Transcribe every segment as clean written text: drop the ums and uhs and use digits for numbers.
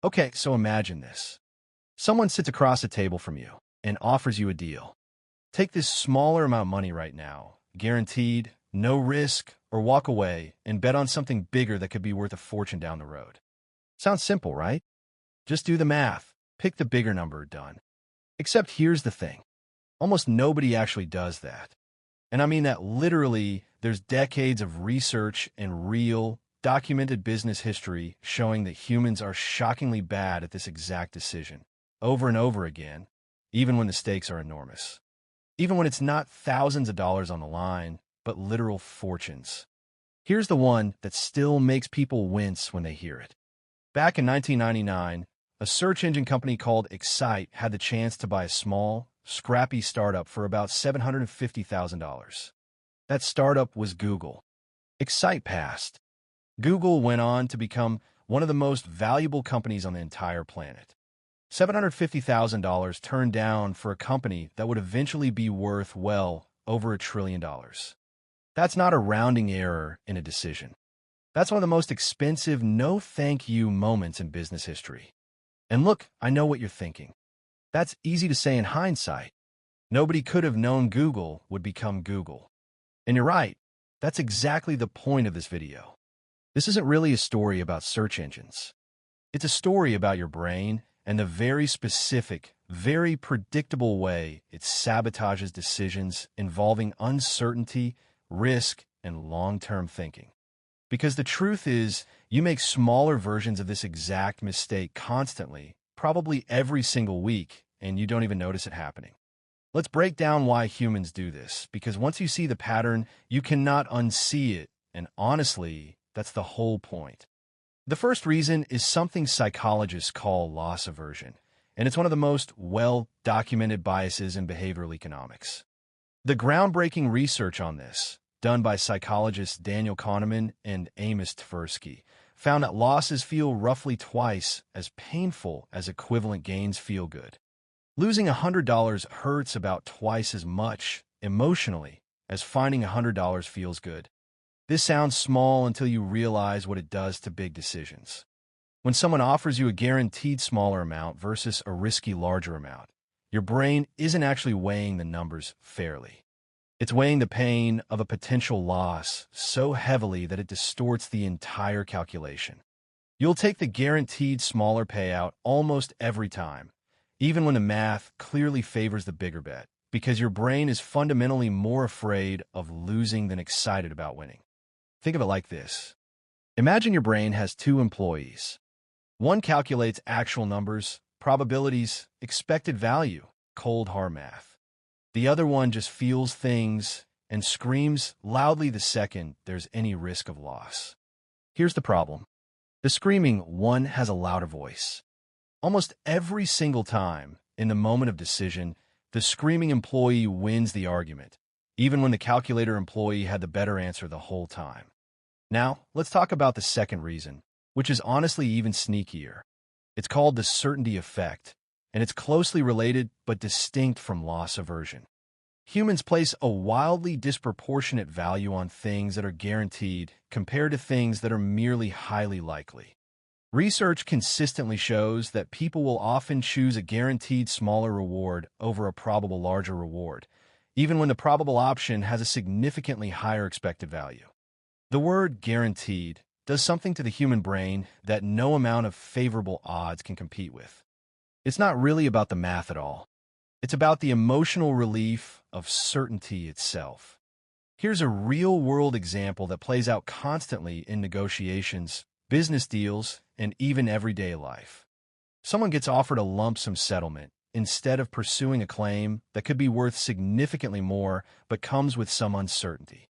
Okay, so imagine this. Someone sits across the table from you and offers you a deal. Take this smaller amount of money right now, guaranteed, no risk, or walk away and bet on something bigger that could be worth a fortune down the road. Sounds simple, right? Just do the math. Pick the bigger number, done. Except here's the thing. Almost nobody actually does that. And I mean that literally. There's decades of research and real, documented business history showing that humans are shockingly bad at this exact decision, over and over again, even when the stakes are enormous. Even when it's not thousands of dollars on the line, but literal fortunes. Here's the one that still makes people wince when they hear it. Back in 1999, a search engine company called Excite had the chance to buy a small, scrappy startup for about $750,000. That startup was Google. Excite passed. Google went on to become one of the most valuable companies on the entire planet. $750,000 turned down for a company that would eventually be worth well over $1 trillion. That's not a rounding error in a decision. That's one of the most expensive no thank you moments in business history. And look, I know what you're thinking. That's easy to say in hindsight. Nobody could have known Google would become Google. And you're right, that's exactly the point of this video. This isn't really a story about search engines. It's a story about your brain and the very specific, very predictable way it sabotages decisions involving uncertainty, risk, and long-term thinking. Because the truth is, you make smaller versions of this exact mistake constantly, probably every single week, and you don't even notice it happening. Let's break down why humans do this, because once you see the pattern, you cannot unsee it, and honestly, that's the whole point. The first reason is something psychologists call loss aversion, and it's one of the most well-documented biases in behavioral economics. The groundbreaking research on this, done by psychologists Daniel Kahneman and Amos Tversky, found that losses feel roughly twice as painful as equivalent gains feel good. Losing $100 hurts about twice as much, emotionally, as finding $100 feels good. This sounds small until you realize what it does to big decisions. When someone offers you a guaranteed smaller amount versus a risky larger amount, your brain isn't actually weighing the numbers fairly. It's weighing the pain of a potential loss so heavily that it distorts the entire calculation. You'll take the guaranteed smaller payout almost every time, even when the math clearly favors the bigger bet, because your brain is fundamentally more afraid of losing than excited about winning. Think of it like this. Imagine your brain has two employees. One calculates actual numbers, probabilities, expected value, cold hard math. The other one just feels things and screams loudly the second there's any risk of loss. Here's the problem. The screaming one has a louder voice. Almost every single time, in the moment of decision, the screaming employee wins the argument, even when the calculator employee had the better answer the whole time. Now, let's talk about the second reason, which is honestly even sneakier. It's called the certainty effect, and it's closely related but distinct from loss aversion. Humans place a wildly disproportionate value on things that are guaranteed compared to things that are merely highly likely. Research consistently shows that people will often choose a guaranteed smaller reward over a probable larger reward, even when the probable option has a significantly higher expected value. The word guaranteed does something to the human brain that no amount of favorable odds can compete with. It's not really about the math at all. It's about the emotional relief of certainty itself. Here's a real-world example that plays out constantly in negotiations, business deals, and even everyday life. Someone gets offered a lump sum settlement instead of pursuing a claim that could be worth significantly more but comes with some uncertainty.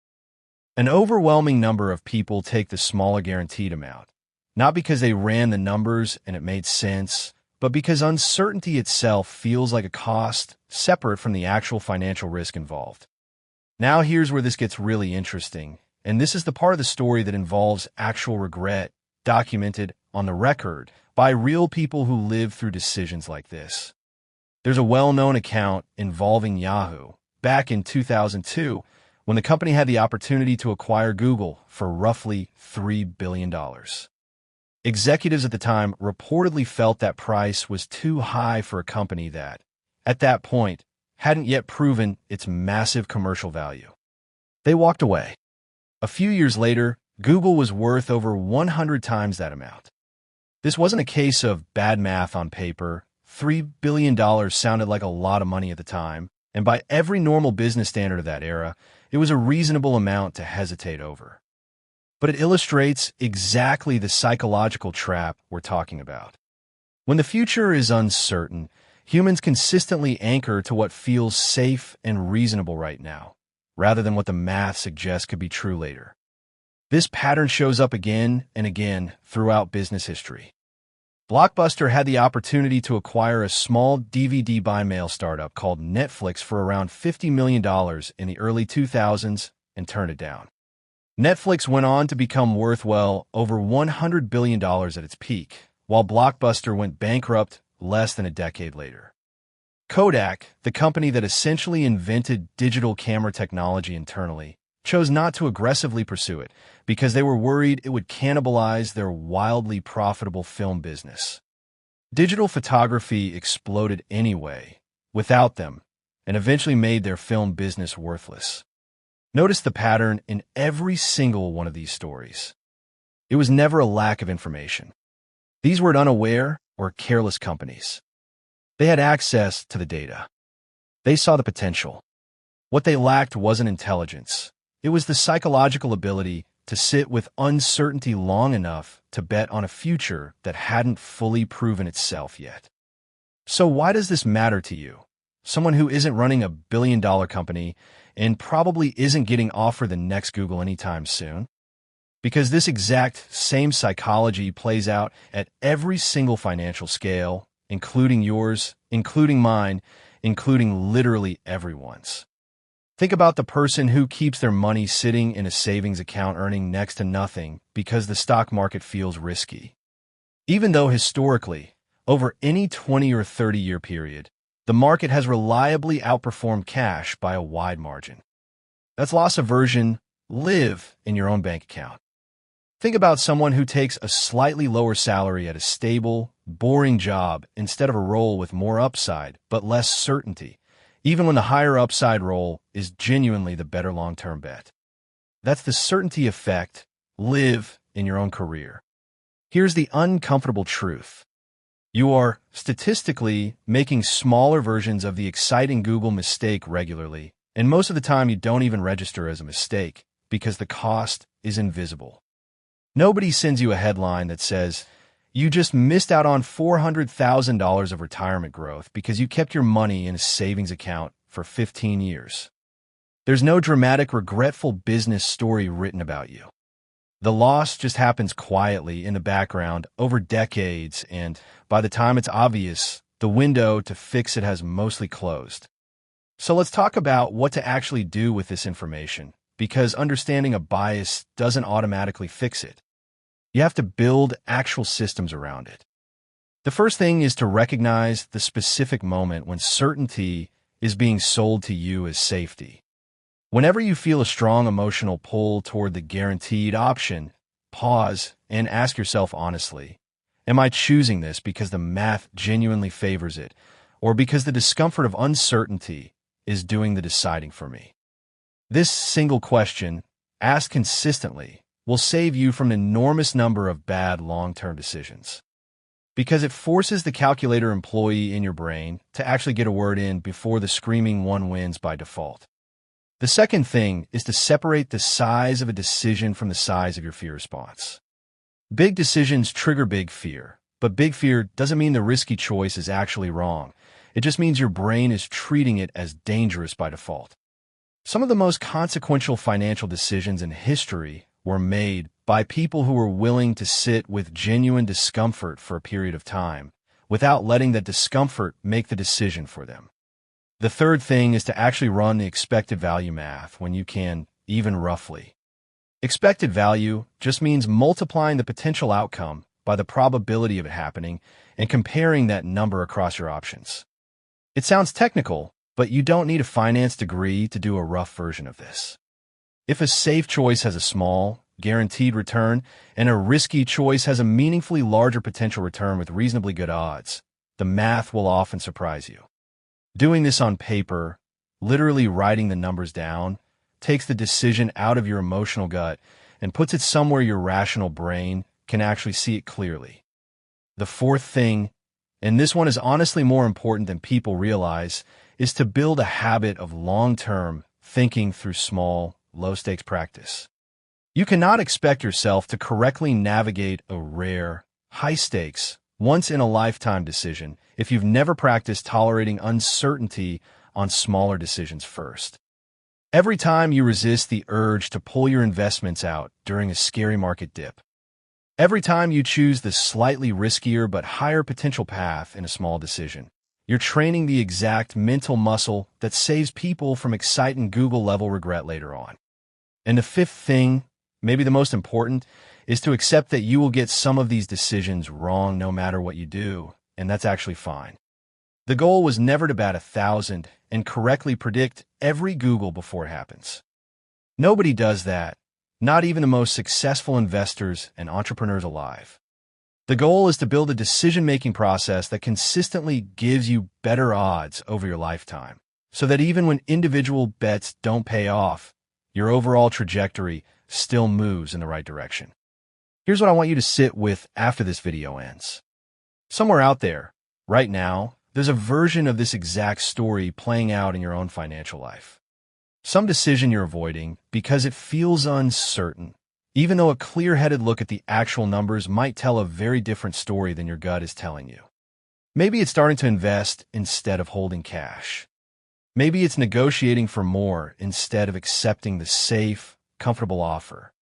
An overwhelming number of people take the smaller guaranteed amount, not because they ran the numbers and it made sense, but because uncertainty itself feels like a cost separate from the actual financial risk involved. Now here's where this gets really interesting, and this is the part of the story that involves actual regret, documented on the record by real people who lived through decisions like this. There's a well-known account involving Yahoo back in 2002 when the company had the opportunity to acquire Google for roughly $3 billion. Executives at the time reportedly felt that price was too high for a company that, at that point, hadn't yet proven its massive commercial value. They walked away. A few years later, Google was worth over 100 times that amount. This wasn't a case of bad math on paper. $3 billion sounded like a lot of money at the time, and by every normal business standard of that era, it was a reasonable amount to hesitate over. But it illustrates exactly the psychological trap we're talking about. When the future is uncertain, humans consistently anchor to what feels safe and reasonable right now, rather than what the math suggests could be true later. This pattern shows up again and again throughout business history. Blockbuster had the opportunity to acquire a small DVD by mail startup called Netflix for around $50 million in the early 2000s and turned it down. Netflix went on to become worth well over $100 billion at its peak, while Blockbuster went bankrupt less than a decade later. Kodak, the company that essentially invented digital camera technology internally, chose not to aggressively pursue it because they were worried it would cannibalize their wildly profitable film business. Digital photography exploded anyway, without them, and eventually made their film business worthless. Notice the pattern in every single one of these stories. It was never a lack of information. These were unaware or careless companies. They had access to the data. They saw the potential. What they lacked wasn't intelligence. It was the psychological ability to sit with uncertainty long enough to bet on a future that hadn't fully proven itself yet. So why does this matter to you? Someone who isn't running a billion-dollar company and probably isn't getting offered the next Google anytime soon? Because this exact same psychology plays out at every single financial scale, including yours, including mine, including literally everyone's. Think about the person who keeps their money sitting in a savings account earning next to nothing because the stock market feels risky. Even though historically, over any 20 or 30-year period, the market has reliably outperformed cash by a wide margin. That's loss aversion. Live in your own bank account. Think about someone who takes a slightly lower salary at a stable, boring job instead of a role with more upside but less certainty, even when the higher upside role is genuinely the better long-term bet. That's the certainty effect. Live in your own career. Here's the uncomfortable truth. You are, statistically, making smaller versions of the exciting Google mistake regularly, and most of the time you don't even register as a mistake because the cost is invisible. Nobody sends you a headline that says, "You just missed out on $400,000 of retirement growth because you kept your money in a savings account for 15 years." There's no dramatic, regretful business story written about you. The loss just happens quietly in the background over decades, and by the time it's obvious, the window to fix it has mostly closed. So let's talk about what to actually do with this information, because understanding a bias doesn't automatically fix it. You have to build actual systems around it. The first thing is to recognize the specific moment when certainty is being sold to you as safety. Whenever you feel a strong emotional pull toward the guaranteed option, pause and ask yourself honestly, am I choosing this because the math genuinely favors it, or because the discomfort of uncertainty is doing the deciding for me? This single question, asked consistently, will save you from an enormous number of bad long-term decisions. Because it forces the calculator employee in your brain to actually get a word in before the screaming one wins by default. The second thing is to separate the size of a decision from the size of your fear response. Big decisions trigger big fear, but big fear doesn't mean the risky choice is actually wrong. It just means your brain is treating it as dangerous by default. Some of the most consequential financial decisions in history were made by people who were willing to sit with genuine discomfort for a period of time, without letting that discomfort make the decision for them. The third thing is to actually run the expected value math when you can, even roughly. Expected value just means multiplying the potential outcome by the probability of it happening and comparing that number across your options. It sounds technical, but you don't need a finance degree to do a rough version of this. If a safe choice has a small, guaranteed return, and a risky choice has a meaningfully larger potential return with reasonably good odds, the math will often surprise you. Doing this on paper, literally writing the numbers down, takes the decision out of your emotional gut and puts it somewhere your rational brain can actually see it clearly. The fourth thing, and this one is honestly more important than people realize, is to build a habit of long-term thinking through small, low-stakes practice. You cannot expect yourself to correctly navigate a rare, high-stakes, once-in-a-lifetime decision if you've never practiced tolerating uncertainty on smaller decisions first. Every time you resist the urge to pull your investments out during a scary market dip, every time you choose the slightly riskier but higher potential path in a small decision, you're training the exact mental muscle that saves people from exciting Google-level regret later on. And the fifth thing, maybe the most important, is to accept that you will get some of these decisions wrong no matter what you do, and that's actually fine. The goal was never to bat 1,000 and correctly predict every Google before it happens. Nobody does that, not even the most successful investors and entrepreneurs alive. The goal is to build a decision-making process that consistently gives you better odds over your lifetime, so that even when individual bets don't pay off, your overall trajectory still moves in the right direction. Here's what I want you to sit with after this video ends. Somewhere out there, right now, there's a version of this exact story playing out in your own financial life. Some decision you're avoiding because it feels uncertain, even though a clear-headed look at the actual numbers might tell a very different story than your gut is telling you. Maybe it's starting to invest instead of holding cash. Maybe it's negotiating for more instead of accepting the safe, comfortable offer.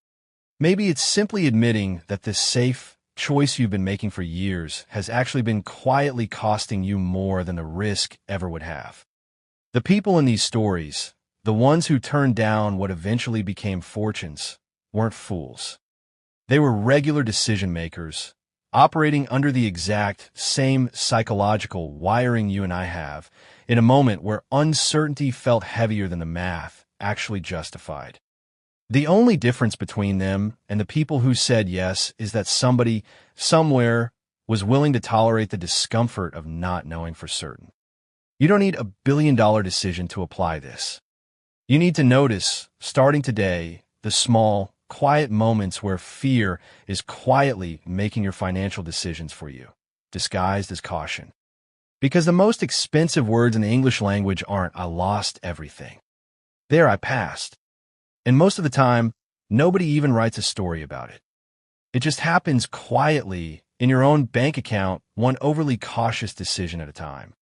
Maybe it's simply admitting that this safe choice you've been making for years has actually been quietly costing you more than the risk ever would have. The people in these stories, the ones who turned down what eventually became fortunes, weren't fools. They were regular decision makers, operating under the exact same psychological wiring you and I have, in a moment where uncertainty felt heavier than the math actually justified. The only difference between them and the people who said yes is that somebody, somewhere, was willing to tolerate the discomfort of not knowing for certain. You don't need $1 billion decision to apply this. You need to notice, starting today, the small, quiet moments where fear is quietly making your financial decisions for you, disguised as caution. Because the most expensive words in the English language aren't "I lost everything." They're "I passed." And most of the time, nobody even writes a story about it. It just happens quietly in your own bank account, one overly cautious decision at a time.